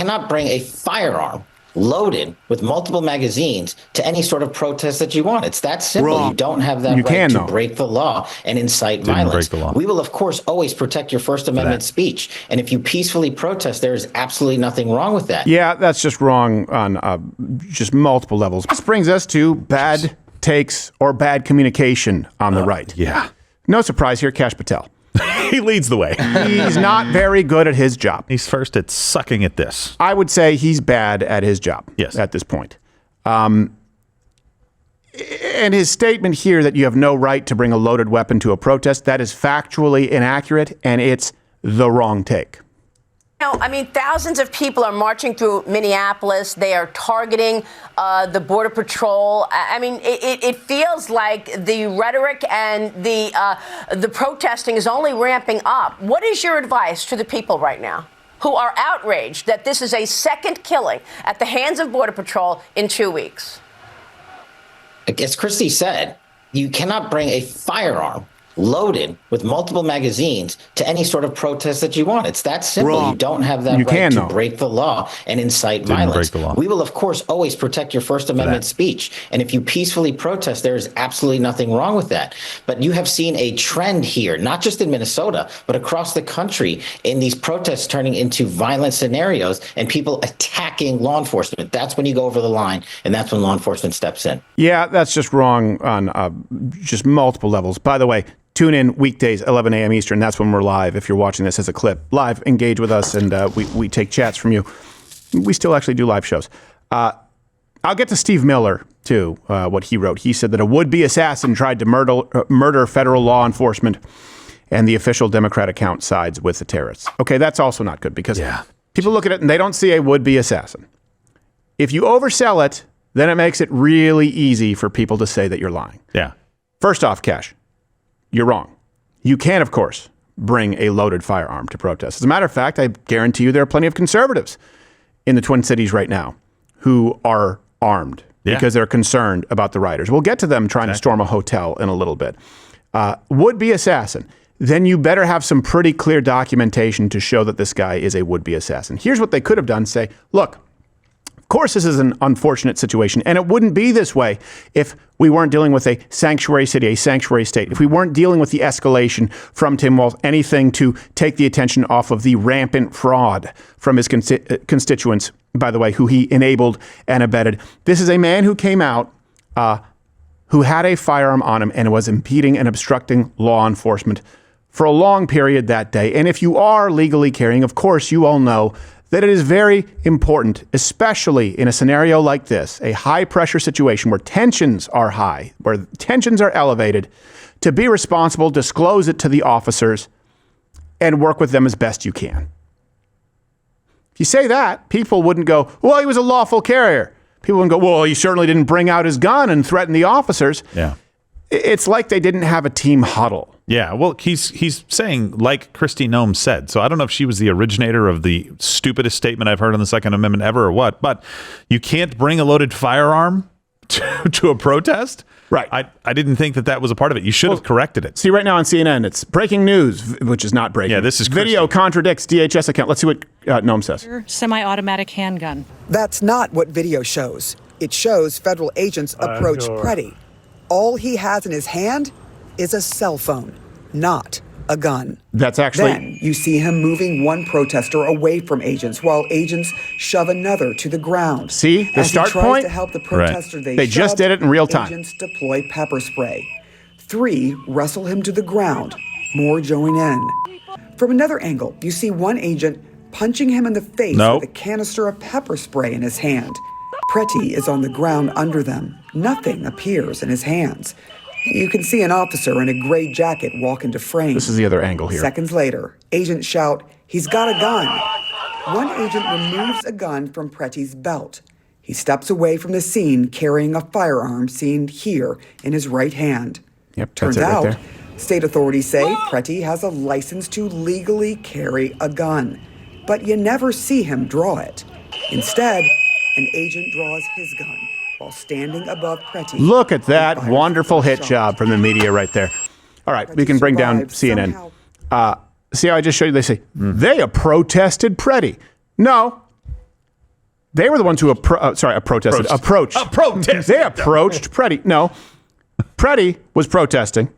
cannot bring a firearm loaded with multiple magazines to any sort of protest that you want. It's that simple. Wrong. You don't have that right to break the law and incite violence. We will, of course, always protect your First Amendment speech. And if you peacefully protest, there is absolutely nothing wrong with that. Yeah, that's just wrong on just multiple levels. This brings us to bad takes or bad communication on the right. Yeah. No surprise here, Kash Patel. He leads the way. He's not very good at his job. He's first at sucking at this. I would say he's bad at his job. Yes. At this point. And his statement here that you have no right to bring a loaded weapon to a protest, that is factually inaccurate, and it's the wrong take. I mean, thousands of people are marching through Minneapolis. They are targeting the Border Patrol. I mean, it feels like the rhetoric and the protesting is only ramping up. What is your advice to the people right now who are outraged that this is a second killing at the hands of Border Patrol in 2 weeks? As Christy said, you cannot bring a firearm loaded with multiple magazines to any sort of protest that you want. It's that simple. Wrong. You don't have that right to break the law and incite violence. We will, of course, always protect your First Amendment speech. And if you peacefully protest, there is absolutely nothing wrong with that. But you have seen a trend here, not just in Minnesota, but across the country, in these protests turning into violent scenarios and people attacking law enforcement. That's when you go over the line, and that's when law enforcement steps in. Yeah, that's just wrong on just multiple levels. By the way, tune in weekdays, 11 a.m. Eastern. That's when we're live. If you're watching this as a clip, live, engage with us, and we take chats from you. We still actually do live shows. I'll get to Steve Miller, too, what he wrote. He said that a would-be assassin tried to murder federal law enforcement, and the official Democrat account sides with the terrorists. Okay, that's also not good, because people look at it and they don't see a would-be assassin. If you oversell it, then it makes it really easy for people to say that you're lying. Yeah. First off, Kash, you're wrong. You can, of course, bring a loaded firearm to protest. As a matter of fact, I guarantee you there are plenty of conservatives in the Twin Cities right now who are armed because they're concerned about the rioters. We'll get to them trying to storm a hotel in a little bit. Would-be assassin. Then you better have some pretty clear documentation to show that this guy is a would-be assassin. Here's what they could have done. Say, look, of course this is an unfortunate situation, and it wouldn't be this way if we weren't dealing with a sanctuary city, a sanctuary state, if we weren't dealing with the escalation from Tim Walz, anything to take the attention off of the rampant fraud from his constituents, by the way, who he enabled and abetted. This is a man who came out, who had a firearm on him and was impeding and obstructing law enforcement for a long period that day. And if you are legally carrying, of course, you all know that it is very important, especially in a scenario like this, a high-pressure situation where tensions are high, where tensions are elevated, to be responsible, disclose it to the officers, and work with them as best you can. If you say that, people wouldn't go, well, he was a lawful carrier. People wouldn't go, well, he certainly didn't bring out his gun and threaten the officers. Yeah. It's like they didn't have a team huddle. Yeah, well, he's saying, like Kristi Noem said, so I don't know if she was the originator of the stupidest statement I've heard on the Second Amendment ever or what, but you can't bring a loaded firearm to a protest? Right. I didn't think that was a part of it. You should have corrected it. See, right now on CNN, it's breaking news, which is not breaking. Yeah, this is video contradicts DHS account. Let's see what Noem says. Semi-automatic handgun. That's not what video shows. It shows federal agents approach Pretty. All he has in his hand is a cell phone, not a gun. That's actually... Then you see him moving one protester away from agents while agents shove another to the ground. See, the As start he tries point? to help the protester They just did it in real time. Agents deploy pepper spray. 3 wrestle him to the ground. More join in. From another angle, you see one agent punching him in the face with a canister of pepper spray in his hand. Pretty is on the ground under them. Nothing appears in his hands. You can see an officer in a gray jacket walk into frame. This is the other angle here. Seconds later, agents shout, "He's got a gun." One agent removes a gun from Pretty's belt. He steps away from the scene carrying a firearm seen here in his right hand. Yep, Turns that's it right out, there. state authorities say Pretty has a license to legally carry a gun, but you never see him draw it. Instead, an agent draws his gun while standing above Pretty. Look at that wonderful hit job from the media right there. All right, we can bring down CNN. See how I just showed you? They say, they protested Pretty. No, They were the ones who approached. They approached Preddy. No, Preddy was protesting.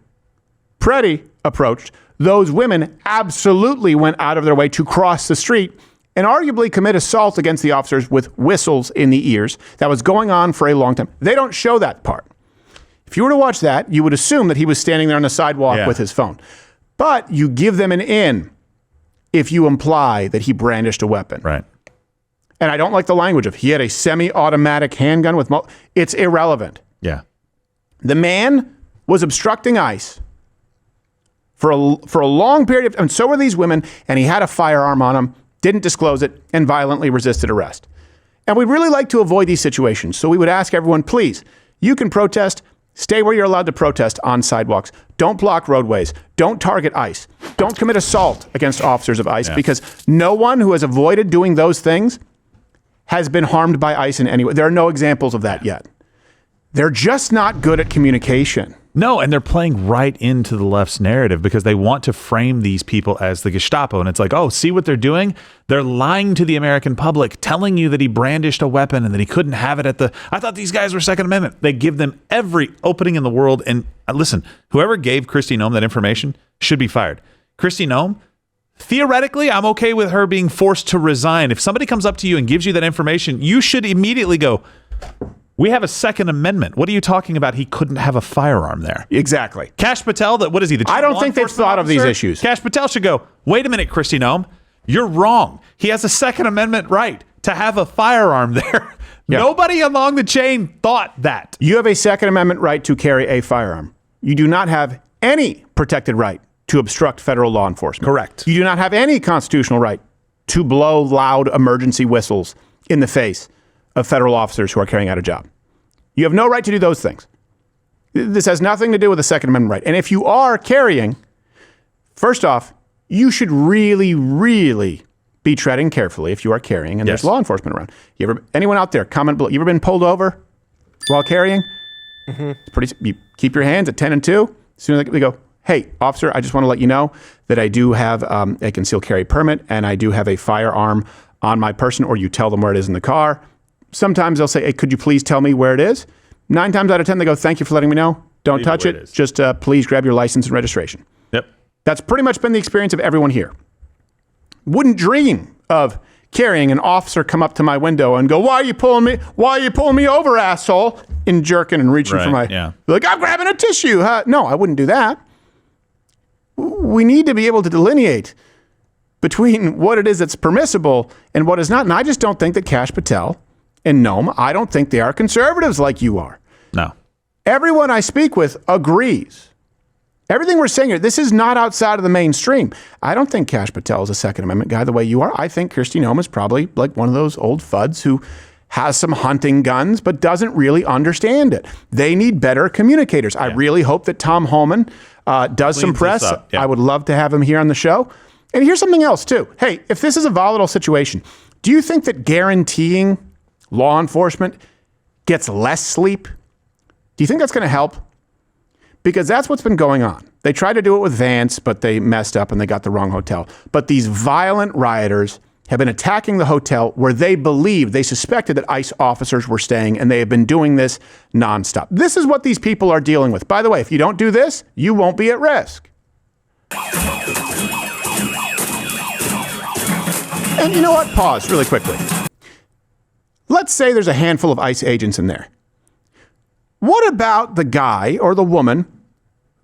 Preddy approached. Those women absolutely went out of their way to cross the street and arguably commit assault against the officers with whistles in the ears. That was going on for a long time. They don't show that part. If you were to watch that, you would assume that he was standing there on the sidewalk with his phone. But you give them an in if you imply that he brandished a weapon. Right. And I don't like the language of he had a semi-automatic handgun with... It's irrelevant. Yeah. The man was obstructing ICE for a long period of... And so were these women, and he had a firearm on him, didn't disclose it, and violently resisted arrest. And we'd really like to avoid these situations. So we would ask everyone, please, you can protest. Stay where you're allowed to protest on sidewalks. Don't block roadways. Don't target ICE. Don't commit assault against officers of ICE because no one who has avoided doing those things has been harmed by ICE in any way. There are no examples of that yet. They're just not good at communication. No, and they're playing right into the left's narrative because they want to frame these people as the Gestapo. And it's like, oh, see what they're doing? They're lying to the American public, telling you that he brandished a weapon and that he couldn't have it at the... I thought these guys were Second Amendment. They give them every opening in the world. And listen, whoever gave Kristi Noem that information should be fired. Kristi Noem, theoretically, I'm okay with her being forced to resign. If somebody comes up to you and gives you that information, you should immediately go... We have a Second Amendment. What are you talking about? He couldn't have a firearm there. Exactly. Kash Patel, what is he? The I don't think they've thought of these issues. Kash Patel should go, wait a minute, Kristi Noem. You're wrong. He has a Second Amendment right to have a firearm there. Yeah. Nobody along the chain thought that. You have a Second Amendment right to carry a firearm. You do not have any protected right to obstruct federal law enforcement. Correct. You do not have any constitutional right to blow loud emergency whistles in the face of federal officers who are carrying out a job. You have no right to do those things. This has nothing to do with the Second Amendment right. And if you are carrying, first off, you should really, really be treading carefully if you are carrying and there's law enforcement around. Anyone out there, comment below. You ever been pulled over while carrying? It's you keep your hands at 10 and 2. As soon as they go, hey, officer, I just want to let you know that I do have a concealed carry permit and I do have a firearm on my person, or you tell them where it is in the car. Sometimes they'll say, hey, could you please tell me where it is? 9 times out of 10, they go, thank you for letting me know. Don't touch it. Just please grab your license and registration. Yep. That's pretty much been the experience of everyone here. Wouldn't dream of carrying an officer come up to my window and go, why are you pulling me? Why are you pulling me over, asshole? And jerking and reaching for my... Like, I'm grabbing a tissue. No, I wouldn't do that. We need to be able to delineate between what it is that's permissible and what is not. And I just don't think that Kash Patel and Noem, I don't think they are conservatives like you are. No. Everyone I speak with agrees. Everything we're saying here, this is not outside of the mainstream. I don't think Kash Patel is a Second Amendment guy the way you are. I think Kristi Noem is probably like one of those old fuds who has some hunting guns but doesn't really understand it. They need better communicators. I really hope that Tom Homan does some press. I would love to have him here on the show. And here's something else too. Hey, if this is a volatile situation, do you think that guaranteeing law enforcement gets less sleep? Do you think that's going to help? Because that's what's been going on. They tried to do it with Vance, but they messed up and they got the wrong hotel. But these violent rioters have been attacking the hotel where they suspected that ICE officers were staying, and they have been doing this nonstop. This is what these people are dealing with. By the way, if you don't do this, you won't be at risk. And you know what? Pause really quickly. Let's say there's a handful of ICE agents in there. What about the guy or the woman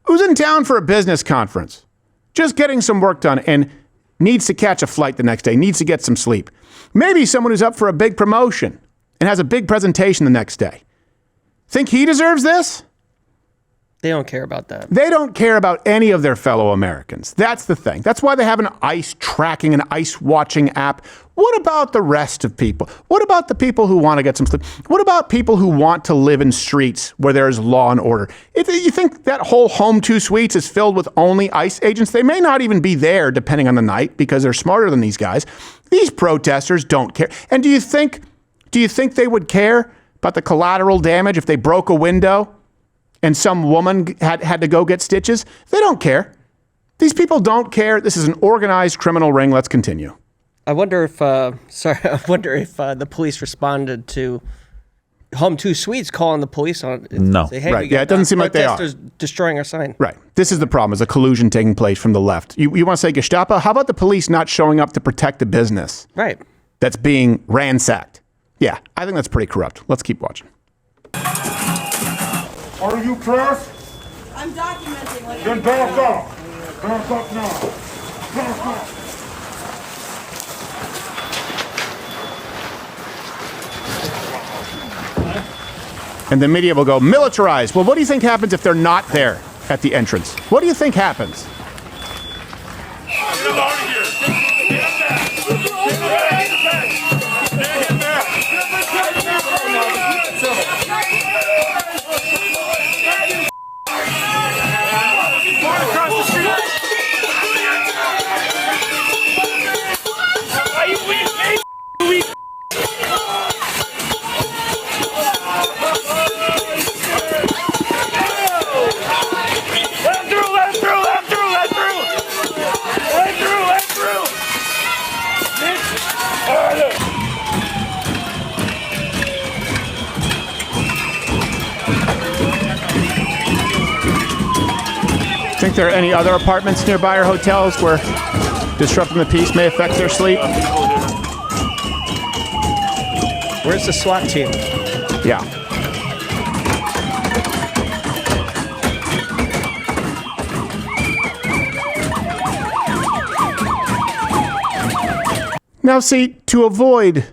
who's in town for a business conference, just getting some work done and needs to catch a flight the next day, needs to get some sleep? Maybe someone who's up for a big promotion and has a big presentation the next day. Think he deserves this? They don't care about that. They don't care about any of their fellow Americans. That's the thing. That's why they have an ICE tracking, an ICE watching app. What about the rest of people? What about the people who want to get some sleep? What about people who want to live in streets where there's law and order? If you think that whole Home 2 Suites is filled with only ICE agents, they may not even be there depending on the night because they're smarter than these guys. These protesters don't care. And do you think they would care about the collateral damage if they broke a window and some woman had to go get stitches? They don't care. These people don't care. This is an organized criminal ring. Let's continue. I wonder if the police responded to Home 2 Suites calling the police on it. No. Say, hey, Right. Yeah, it doesn't seem like they are. Destroying our sign. Right. This is the problem, is a collusion taking place from the left. You want to say Gestapo? How about the police not showing up to protect the business Right. that's being ransacked? Yeah, I think that's pretty corrupt. Let's keep watching. Are you pressed? I'm documenting. Like, Then back up. Back up now. Back up. And the media will go, militarized. Well, what do you think happens if they're not there at the entrance? What do you think happens? Get him out of here. Get back. Get back. Get back. Across the street. Are you weak? Think there are any other apartments nearby or hotels where disrupting the peace may affect their sleep? Where's the SWAT team? Yeah. Now, see, to avoid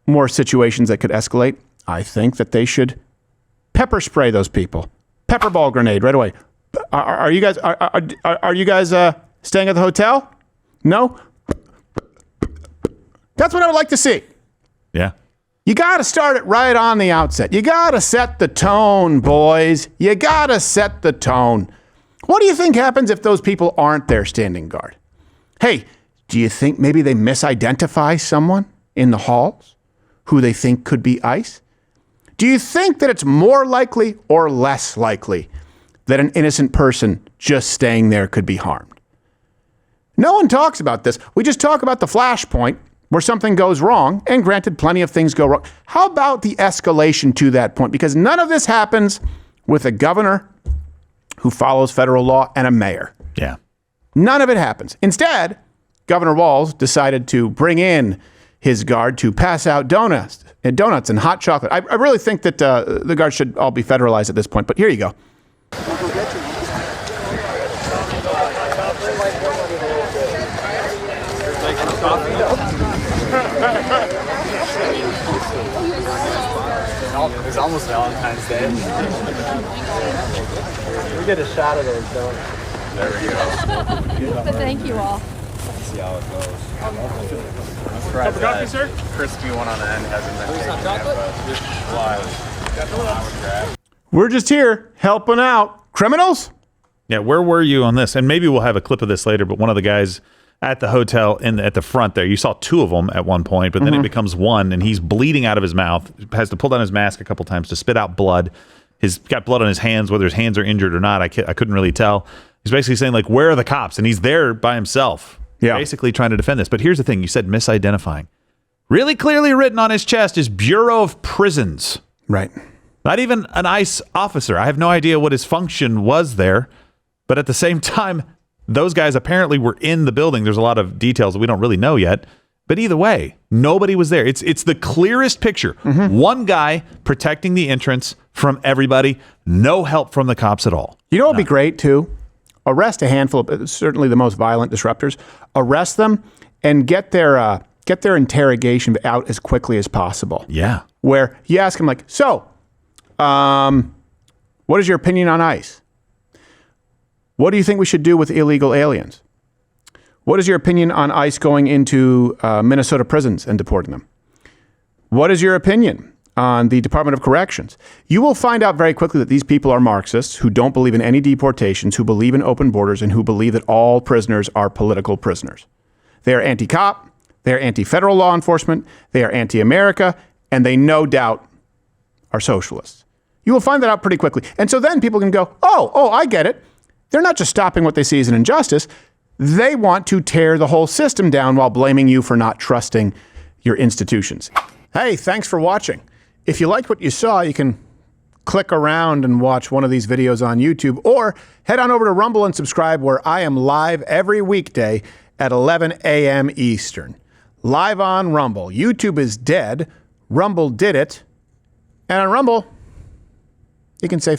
more situations that could escalate, I think that they should pepper spray those people. Pepper ball grenade right away. Are you guys staying at the hotel? No? That's what I would like to see. Yeah. You got to start it right on the outset. You got to set the tone, boys. You got to set the tone. What do you think happens if those people aren't there standing guard? Hey, do you think maybe they misidentify someone in the halls who they think could be ICE? Do you think that it's more likely or less likely that an innocent person just staying there could be harmed? No one talks about this. We just talk about the flashpoint where something goes wrong, and granted, plenty of things go wrong. How about the escalation to that point? Because none of this happens with a governor who follows federal law and a mayor. Yeah. None of it happens. Instead, Governor Walz decided to bring in his guard to pass out donuts and hot chocolate. I really think that the guards should all be federalized at this point, but here you go. It's almost Valentine's Day. We get a shot of those donuts. There we go. But thank you all. See how it goes. I'm surprised that crispy one on the end hasn't been taken yet, but We're just here helping out criminals. Yeah, where were you on this? And maybe we'll have a clip of this later, but one of the guys at the hotel at the front there, you saw two of them at one point, but then it becomes one, and he's bleeding out of his mouth, has to pull down his mask a couple times to spit out blood. He's got blood on his hands, whether his hands are injured or not, I couldn't really tell. He's basically saying, like, where are the cops? And he's there by himself, basically trying to defend this. But here's the thing. You said misidentifying. Really clearly written on his chest is Bureau of Prisons. Right. Not even an ICE officer. I have no idea what his function was there. But at the same time, those guys apparently were in the building. There's a lot of details that we don't really know yet. But either way, nobody was there. It's the clearest picture. One guy protecting the entrance from everybody. No help from the cops at all. You know what would be great, too? Arrest a handful of, certainly the most violent disruptors. Arrest them and get their interrogation out as quickly as possible. Yeah. Where you ask them, like, so, what is your opinion on ICE? What do you think we should do with illegal aliens? What is your opinion on ICE going into Minnesota prisons and deporting them? What is your opinion on the Department of Corrections? You will find out very quickly that these people are Marxists who don't believe in any deportations, who believe in open borders, and who believe that all prisoners are political prisoners. They are anti-cop, they are anti-federal law enforcement, they are anti-America, and they no doubt are socialists. You will find that out pretty quickly. And so then people can go, oh, I get it. They're not just stopping what they see as an injustice. They want to tear the whole system down while blaming you for not trusting your institutions. Hey, thanks for watching. If you liked what you saw, you can click around and watch one of these videos on YouTube, or head on over to Rumble and subscribe, where I am live every weekday at 11 a.m. Eastern. Live on Rumble. YouTube is dead. Rumble did it. And on Rumble, you can say